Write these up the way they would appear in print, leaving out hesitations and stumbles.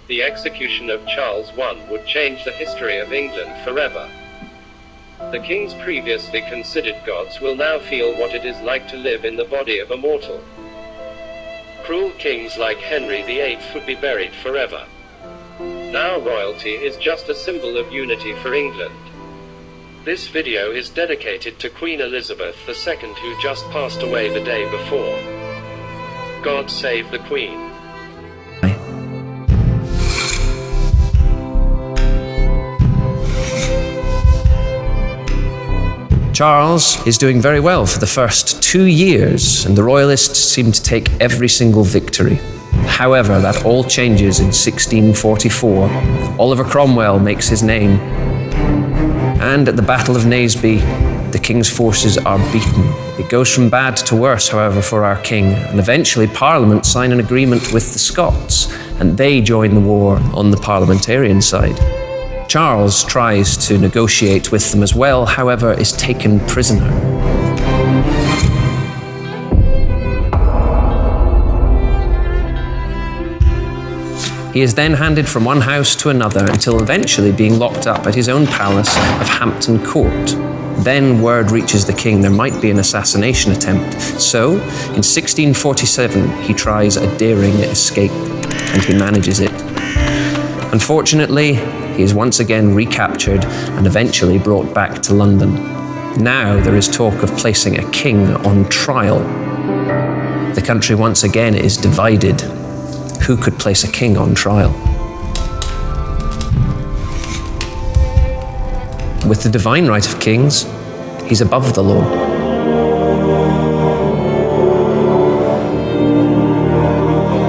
the execution of Charles I would change the history of England forever. The kings previously considered gods will now feel what it is like to live in the body of a mortal. Cruel kings like Henry VIII would be buried forever. Now royalty is just a symbol of unity for England. This video is dedicated to Queen Elizabeth II, who just passed away the day before. God save the Queen. Charles is doing very well for the first 2 years, and the Royalists seem to take every single victory. However, that all changes in 1644. Oliver Cromwell makes his name, and at the Battle of Naseby, the king's forces are beaten. It goes from bad to worse, however, for our king, and eventually Parliament sign an agreement with the Scots, and they join the war on the parliamentarian side. Charles tries to negotiate with them as well, however, is taken prisoner. He is then handed from one house to another until eventually being locked up at his own palace of Hampton Court. Then word reaches the king there might be an assassination attempt. So, in 1647, he tries a daring escape, and he manages it. Unfortunately, he is once again recaptured and eventually brought back to London. Now there is talk of placing a king on trial. The country once again is divided. Who could place a king on trial? With the divine right of kings, he's above the law.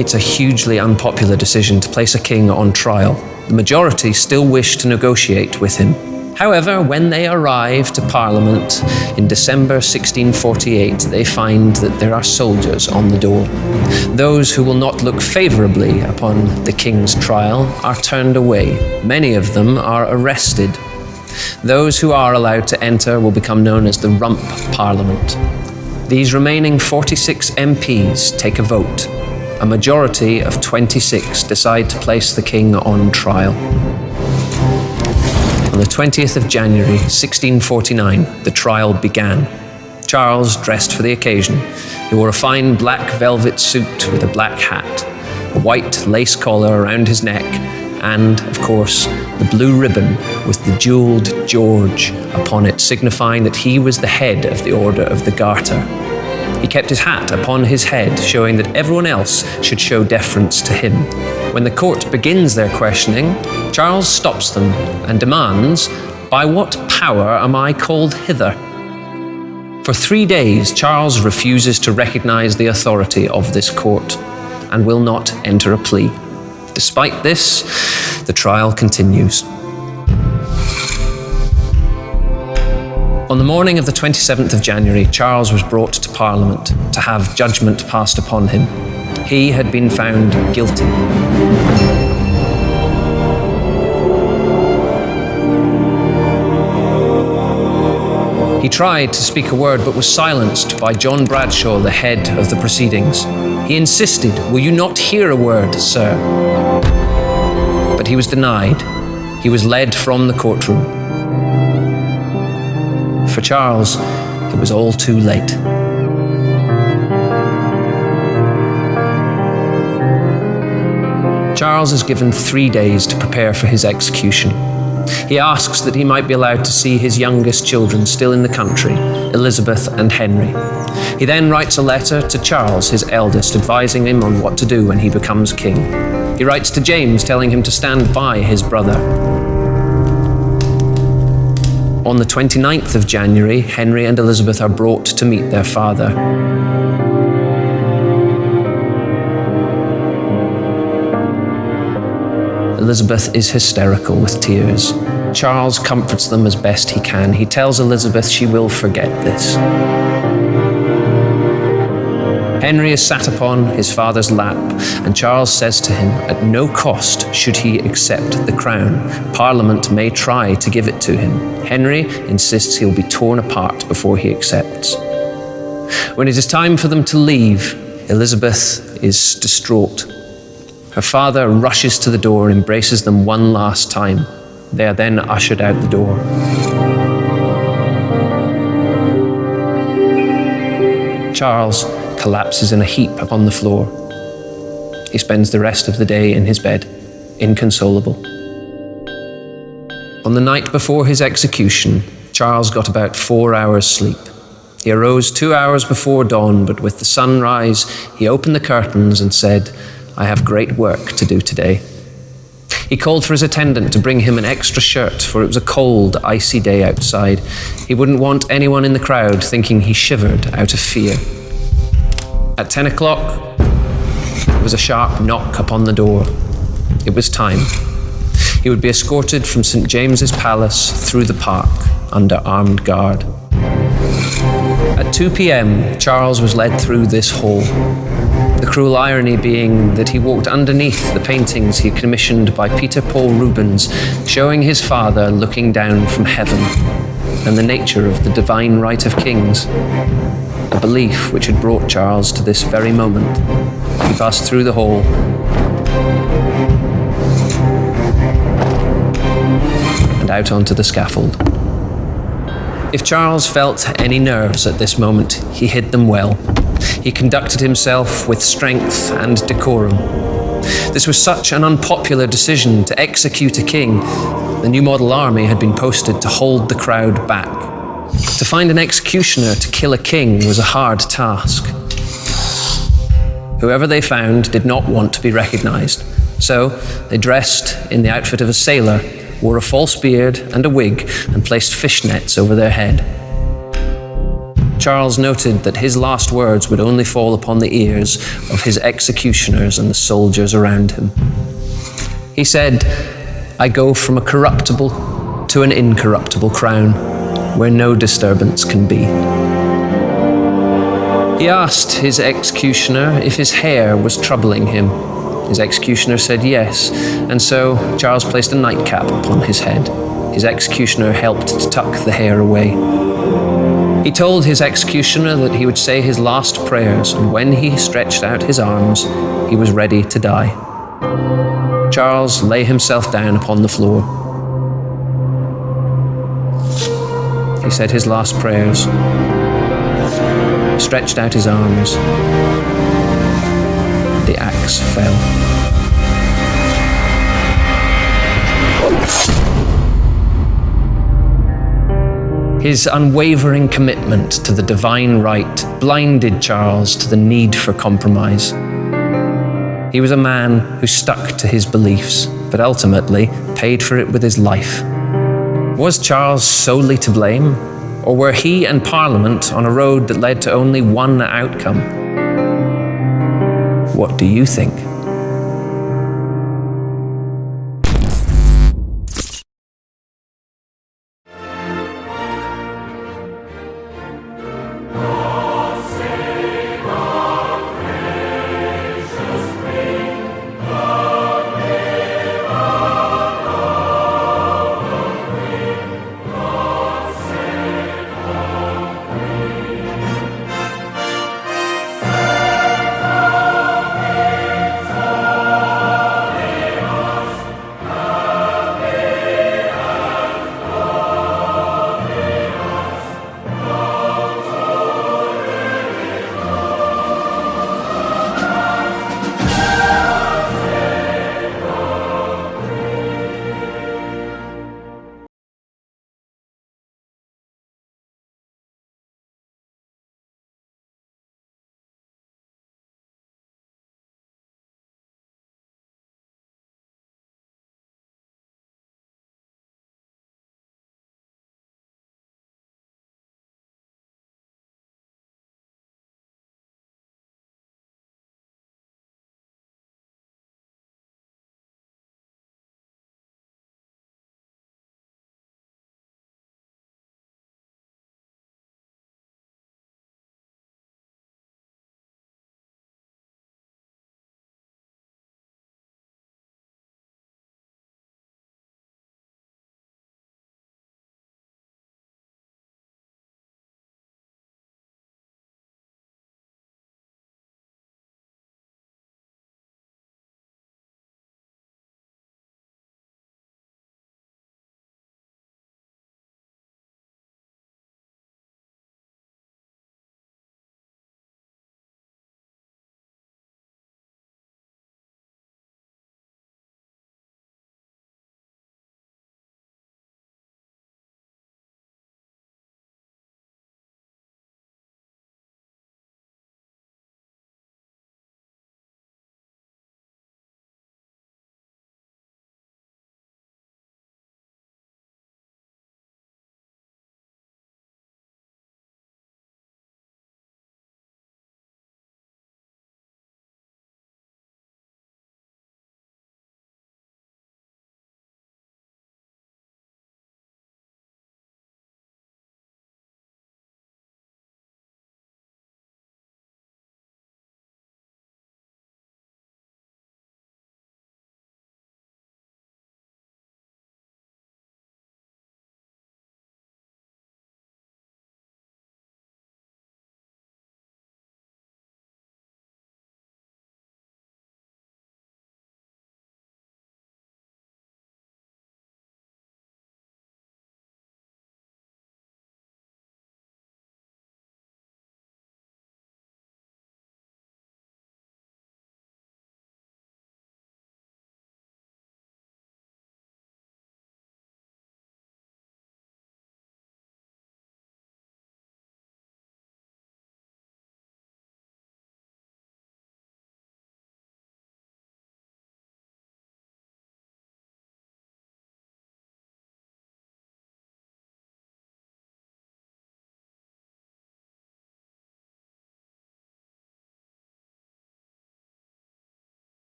It's a hugely unpopular decision to place a king on trial. The majority still wish to negotiate with him. However, when they arrive to Parliament in December 1648, they find that there are soldiers on the door. Those who will not look favourably upon the king's trial are turned away. Many of them are arrested. Those who are allowed to enter will become known as the Rump Parliament. These remaining 46 MPs take a vote. A majority of 26 decide to place the king on trial. On the 20th of January, 1649, the trial began. Charles dressed for the occasion. He wore a fine black velvet suit with a black hat, a white lace collar around his neck, and, of course, the blue ribbon with the jewelled George upon it, signifying that he was the head of the Order of the Garter. He kept his hat upon his head, showing that everyone else should show deference to him. When the court begins their questioning, Charles stops them and demands, "By what power am I called hither?" For 3 days, Charles refuses to recognize the authority of this court and will not enter a plea. Despite this, the trial continues. On the morning of the 27th of January, Charles was brought to Parliament to have judgment passed upon him. He had been found guilty. He tried to speak a word but was silenced by John Bradshaw, the head of the proceedings. He insisted, "Will you not hear a word, sir?" But he was denied. He was led from the courtroom. For Charles, it was all too late. Charles is given 3 days to prepare for his execution. He asks that he might be allowed to see his youngest children still in the country, Elizabeth and Henry. He then writes a letter to Charles, his eldest, advising him on what to do when he becomes king. He writes to James, telling him to stand by his brother. On the 29th of January, Henry and Elizabeth are brought to meet their father. Elizabeth is hysterical with tears. Charles comforts them as best he can. He tells Elizabeth she will forget this. Henry is sat upon his father's lap, and Charles says to him, at no cost should he accept the crown. Parliament may try to give it to him. Henry insists he'll be torn apart before he accepts. When it is time for them to leave, Elizabeth is distraught. Her father rushes to the door and embraces them one last time. They are then ushered out the door. Charles collapses in a heap upon the floor. He spends the rest of the day in his bed, inconsolable. On the night before his execution, Charles got about 4 hours sleep. He arose 2 hours before dawn, but with the sunrise, he opened the curtains and said, "I have great work to do today." He called for his attendant to bring him an extra shirt, for it was a cold, icy day outside. He wouldn't want anyone in the crowd thinking he shivered out of fear. At 10 o'clock, there was a sharp knock upon the door. It was time. He would be escorted from St. James's Palace through the park under armed guard. At 2 p.m., Charles was led through this hall. The cruel irony being that he walked underneath the paintings he commissioned by Peter Paul Rubens, showing his father looking down from heaven, and the nature of the divine right of kings, a belief which had brought Charles to this very moment. He passed through the hall and out onto the scaffold. If Charles felt any nerves at this moment, he hid them well. He conducted himself with strength and decorum. This was such an unpopular decision to execute a king. The new model army had been posted to hold the crowd back. To find an executioner to kill a king was a hard task. Whoever they found did not want to be recognized, so they dressed in the outfit of a sailor, wore a false beard and a wig, and placed fishnets over their head. Charles noted that his last words would only fall upon the ears of his executioners and the soldiers around him. He said, "I go from a corruptible to an incorruptible crown, where no disturbance can be." He asked his executioner if his hair was troubling him. His executioner said yes, and so Charles placed a nightcap upon his head. His executioner helped to tuck the hair away. He told his executioner that he would say his last prayers, and when he stretched out his arms, he was ready to die. Charles lay himself down upon the floor. He said his last prayers, stretched out his arms. The axe fell. His unwavering commitment to the divine right blinded Charles to the need for compromise. He was a man who stuck to his beliefs, but ultimately paid for it with his life. Was Charles solely to blame, or were he and Parliament on a road that led to only one outcome? What do you think?